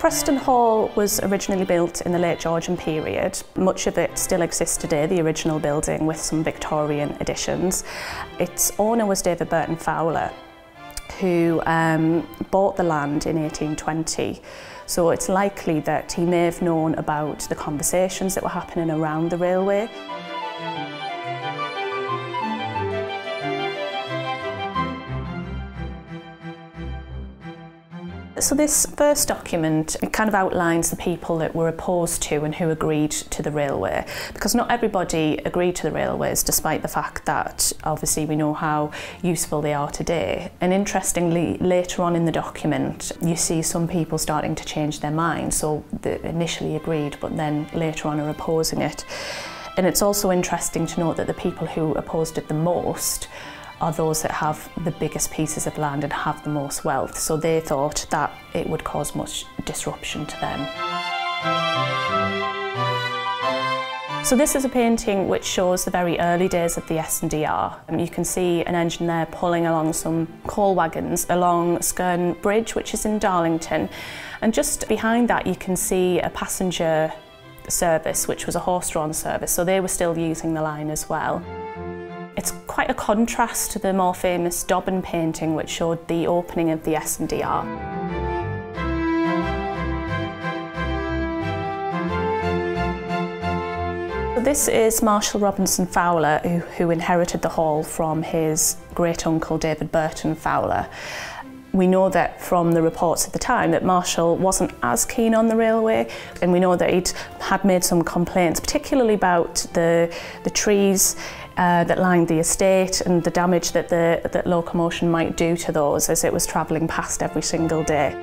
Preston Hall was originally built in the late Georgian period. Much of it still exists today, the original building, with some Victorian additions. Its owner was David Burton Fowler, who bought the land in 1820. So it's likely that he may have known about the conversations that were happening around the railway. So this first document, it kind of outlines the people that were opposed to and who agreed to the railway, because not everybody agreed to the railways, despite the fact that obviously we know how useful they are today. And interestingly, later on in the document, you see some people starting to change their minds. So they initially agreed, but then later on are opposing it. And it's also interesting to note that the people who opposed it the most are those that have the biggest pieces of land and have the most wealth. So they thought that it would cause much disruption to them. So this is a painting which shows the very early days of the S&DR. You can see an engine there pulling along some coal wagons along Stockton Bridge, which is in Darlington. And just behind that you can see a passenger service, which was a horse-drawn service, so they were still using the line as well. It's quite a contrast to the more famous Dobbin painting, which showed the opening of the S&DR. So this is Marshal Robinson Fowler, who inherited the hall from his great-uncle David Burton Fowler. We know that from the reports at the time that Marshal wasn't as keen on the railway, and we know that he'd had made some complaints, particularly about the trees that lined the estate and the damage that locomotion might do to those as it was travelling past every single day.